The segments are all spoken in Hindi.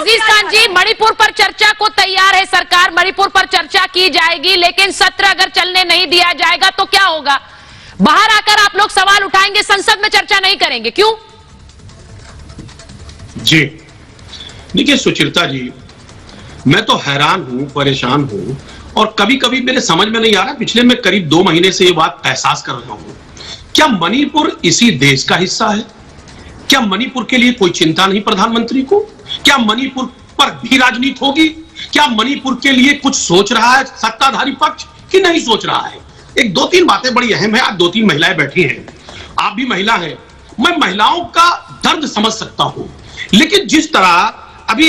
अजीज खान जी, मणिपुर पर चर्चा को तैयार है सरकार, मणिपुर पर चर्चा की जाएगी, लेकिन सत्र अगर चलने नहीं दिया जाएगा तो क्या होगा? बाहर आकर आप लोग सवाल उठाएंगे, संसद में चर्चा नहीं करेंगे, क्यों? जी देखिए सुचित्रा जी, मैं तो हैरान हूं, परेशान हूं, और कभी कभी मेरे समझ में नहीं आ रहा। पिछले मैं करीब 2 महीने से ये बात एहसास कर रहा हूं, क्या मणिपुर इसी देश का हिस्सा है? क्या मणिपुर के लिए कोई चिंता नहीं प्रधानमंत्री को? क्या मणिपुर पर भी राजनीति होगी? क्या मणिपुर के लिए कुछ सोच रहा है सत्ताधारी पक्ष कि नहीं सोच रहा है? एक 2-3 बातें बड़ी अहम है। आज 2-3 महिलाएं बैठी हैं, आप भी महिला हैं, मैं महिलाओं का दर्द समझ सकता हूं, लेकिन जिस तरह अभी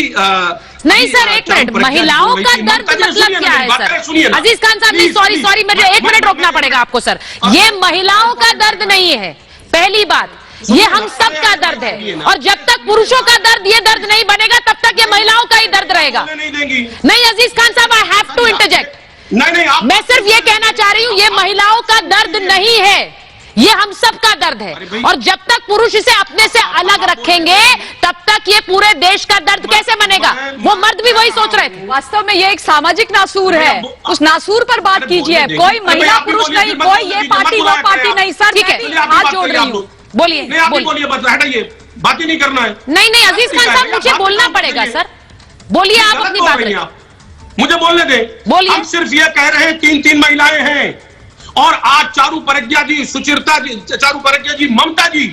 नहीं सर, एक मिनट, महिलाओं का दर्द मतलब क्या है सर? अजीज खान साहब, नहीं, सॉरी, मुझे 1 मिनट रोकना पड़ेगा आपको सर। ये महिलाओं का दर्द नहीं है, पहली बात, ये हम सब का दर्द है, और जब तक पुरुषों का दर्द ये दर्द नहीं बनेगा तब तक ये महिलाओं का ही दर्द रहेगा। नहीं अजीज खान साहब, आई हैव टू इंटरजेक्ट। मैं सिर्फ ये कहना चाह रही हूं, ये महिलाओं का दर्द नहीं है, ये हम सब का दर्द है, और जब तक पुरुष इसे अपने से अलग रखेंगे तब तक ये पूरे देश का दर्द कैसे बनेगा? वो मर्द भी वही सोच रहे थे। वास्तव में ये एक सामाजिक नासूर है, उस नासूर पर बात कीजिए। कोई महिला पुरुष नहीं, कोई ये पार्टी वो पार्टी नहीं। सर ठीक है, हाथ जोड़ रही हूँ, बोलिए बोलिए, हटाइए, बात ही नहीं करना है। नहीं अजीज खान साहब, मुझे बोलना पड़ेगा सर, बोलिए आप अपनी बात रखिए। मुझे बोलने दें, बोलिए। हम सिर्फ ये कह रहे हैं 3 महिलाएं हैं, और आज चारू प्रज्ञा जी, सुचित्रा जी, चारू प्रज्ञा जी, ममता जी,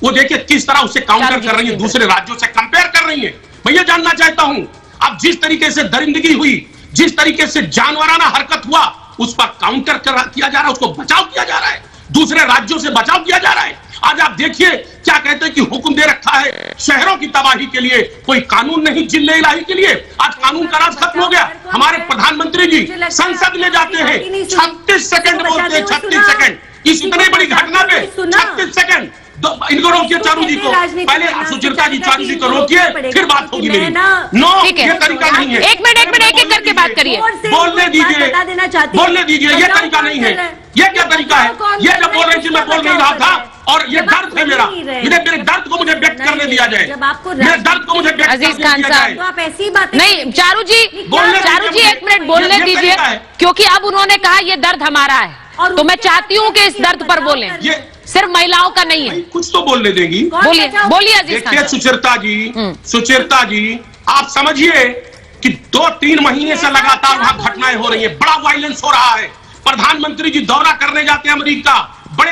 वो देखिए किस तरह उससे काउंटर कर रही है, दूसरे राज्यों से कंपेयर कर रही है। मैं ये जानना चाहता हूं, अब जिस तरीके से दरिंदगी हुई, जिस तरीके से जानवराना हरकत हुआ, उस पर काउंटर किया जा रहा है, उसको बचाव किया जा रहा है, दूसरे राज्यों से बचाव किया जा रहा है। आज आप देखिए क्या कहते हैं कि हुक्म दे रखा है शहरों की तबाही के लिए, कोई कानून नहीं जिले इलाही के लिए। आज कानून का राज खत्म हो गया। हमारे प्रधानमंत्री जी संसद में जाते हैं, 36 सेकंड बोलते हैं, 36 सेकंड, इस इतनी बड़ी घटना पे 36 सेकंड। इनको रोकिए, चारू जी को, पहले सुचित्रा जी, चारू जी को रोकिए, फिर बात होगी मेरी। नो, ये तरीका नहीं है। एक मिनट एक करके बात करिए, बोलने दीजिए, ये तरीका नहीं है। ये क्या तरीका है? ये जब बोल रही थी मैं बोल नहीं रहा था, और ये दर्द है मेरा, मेरे दर्द को मुझे व्यक्त करने दिया जाए, मेरे दर्द को मुझे व्यक्त अजीज खान साहब, आप ऐसी बात नहीं, चारू जी 1 मिनट बोलने दीजिए, क्योंकि अब उन्होंने कहा ये दर्द हमारा है, तो मैं चाहती हूँ कि इस दर्द पर बोलें, सिर्फ महिलाओं का नहीं है। कुछ तो बोलने देंगी, बोलिए अजीज खान। सुचित्रा जी, आप समझिए कि 2-3 महीने से लगातार वहां घटनाएं हो रही है, बड़ा वायलेंस हो रहा है। प्रधानमंत्री जी दौरा करने जाते हैं अमेरिका, बड़े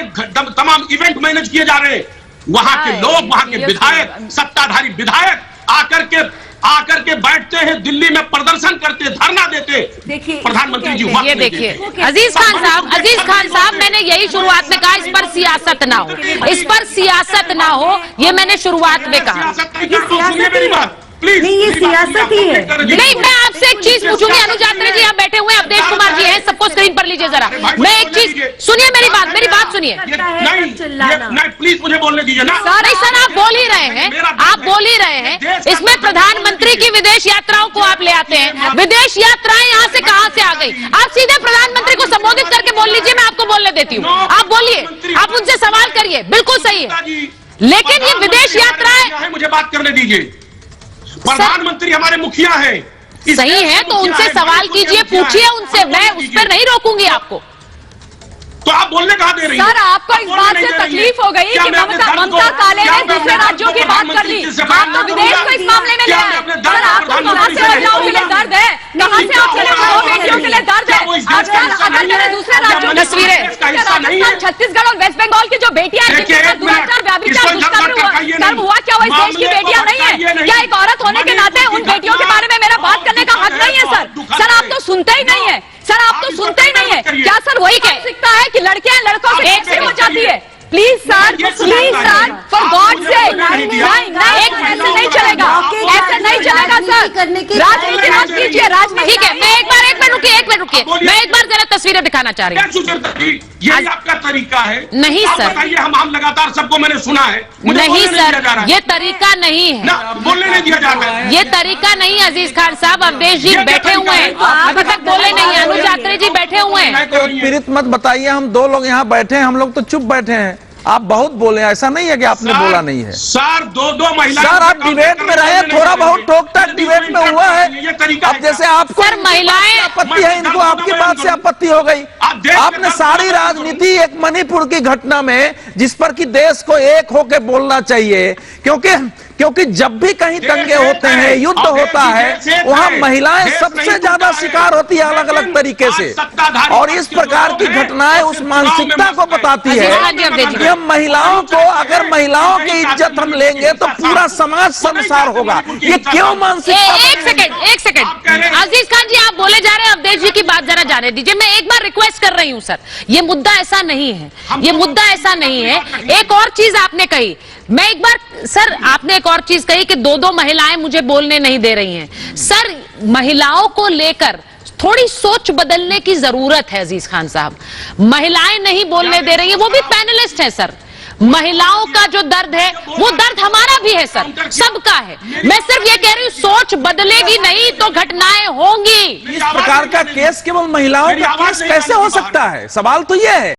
तमाम इवेंट मैनेज किए जा रहे हैं, वहां के लोग, वहां के विधायक, सत्ताधारी विधायक आकर के बैठते हैं, दिल्ली में प्रदर्शन करते, धरना देते। प्रधानमंत्री जी ये देखिए अजीज खान साहब, मैंने यही शुरुआत में कहा, इस पर सियासत ना हो, इस पर सियासत ना हो, ये मैंने शुरुआत में कहा। मेरी बात प्लीज, नहीं ये सियासत ही है। नहीं, मैं आपसे एक चीज पूछूंगी, अनुजात्री जी आप बैठे हुए हैं, अवधेश कुमार जी हैं, सबको स्क्रीन पर लीजिए जरा। मैं एक चीज सुनिए, मेरी बात सुनिए। नहीं प्लीज मुझे बोलने दीजिए ना। नहीं सर, आप बोल ही रहे हैं, इसमें प्रधानमंत्री की विदेश यात्राओं को आप ले आते हैं। विदेश यात्राएं यहाँ से कहाँ से आ गई? आप सीधे प्रधानमंत्री को संबोधित करके बोल लीजिए, मैं आपको बोलने देती हूँ। आप बोलिए, आप उनसे सवाल करिए, बिल्कुल सही है, लेकिन ये विदेश यात्राएं, मुझे बात करने दीजिए। प्रधानमंत्री हमारे मुखिया हैं, सही है, तो उनसे सवाल कीजिए, पूछिए उनसे, मैं उस पर नहीं रोकूंगी आपको। तो आप बोलने कहा दे रही हैं? सर आपको इस बात से तकलीफ हो गई कि ममता काले ने दूसरे राज्यों की बात कर ली, आप तो विदेश को इस मामले में ले आए। सर आपको कहां से महिलाओं के लिए दर्द है, कहां से आपके लिए बेटियों के लिए दर्द है? अगर मैंने दूसरे राज्यों की तस्वीरें, राजस्थान, छत्तीसगढ़ और वेस्ट बंगाल की जो बेटियां हैं, जिनके साथ दुराचार, व्याभिचार, दुष्कर्म हुआ, क्या वो इस देश की बेटियां नहीं है? क्या एक औरत होने के नाते उन बेटियों के बारे में मेरा बात करने का हक नहीं है? सर आप तो सुनते ही नहीं है, सर आप तो सुनते ही नहीं है। क्या सर वही कह सकता है कि लड़कियां लड़कों से एक हो जाती है? प्लीज सर, फॉर गॉड से, नहीं ऐसे नहीं चलेगा, ऐसे नहीं चलेगा सर। राजनीति मत कीजिए, राजनीति। ठीक है, मैं एक मिनट रुकिए, मैं एक बार जरा तस्वीरें दिखाना चाह रही हूँ। ये आपका तरीका है? नहीं सर, बताइए, हम लगातार सबको मैंने सुना है, नहीं सर, ये तरीका नहीं है, बोलने नहीं दिया जा रहा है, ये तरीका नहीं है। अजीज खान साहब, अवधेश जी बैठे हुए हैं, अभी तक बोले नहीं है, अनुजात्री जी बैठे हुए हैं। पीड़ित मत बताइए, हम 2 लोग यहाँ बैठे हैं, हम लोग तो चुप बैठे हैं। आप बहुत बोले, ऐसा नहीं है कि आपने बोला नहीं है। सर 2 महिला, सर आप डिबेट में रहे, थोड़ा बहुत टोक टाक डिबेट तरीका अब जैसे आपको सर, महिलाएं- आपत्ति है, इनको आपकी बात से आपत्ति हो गई। आपने सारी राजनीति एक मणिपुर की घटना में, जिस पर कि देश को एक होकर बोलना चाहिए, क्योंकि जब भी कहीं दंगे होते हैं, युद्ध होता है, वहां महिलाएं सबसे ज्यादा शिकार होती है अलग अलग तरीके से, और इस प्रकार की घटनाएं उस मानसिकता को बताती है कि हम महिलाओं को, अगर महिलाओं की इज्जत हम लेंगे तो पूरा समाज संसार होगा। ये क्यों मानसिकता? एक सेकंड अजीज खान जी, आप बोले जा रहे हैं, अवधेश जी की बात जरा जाने दीजिए। मैं एक बार रिक्वेस्ट कर रही हूं सर, ये मुद्दा ऐसा नहीं है, ये मुद्दा ऐसा नहीं है। एक और चीज आपने कही, मैं एक बार सर, आपने एक और चीज कही कि दो महिलाएं मुझे बोलने नहीं दे रही हैं। सर, महिलाओं को लेकर थोड़ी सोच बदलने की जरूरत है अजीज खान साहब। महिलाएं नहीं बोलने दे रही हैं, वो भी पैनलिस्ट हैं सर। महिलाओं का जो दर्द है, वो दर्द हमारा भी है सर, सबका है। मैं सिर्फ ये कह रही हूं, सोच बदलेगी नहीं तो घटनाएं होंगी। इस प्रकार का केस केवल महिलाओं का केस कैसे हो सकता है? सवाल तो ये है।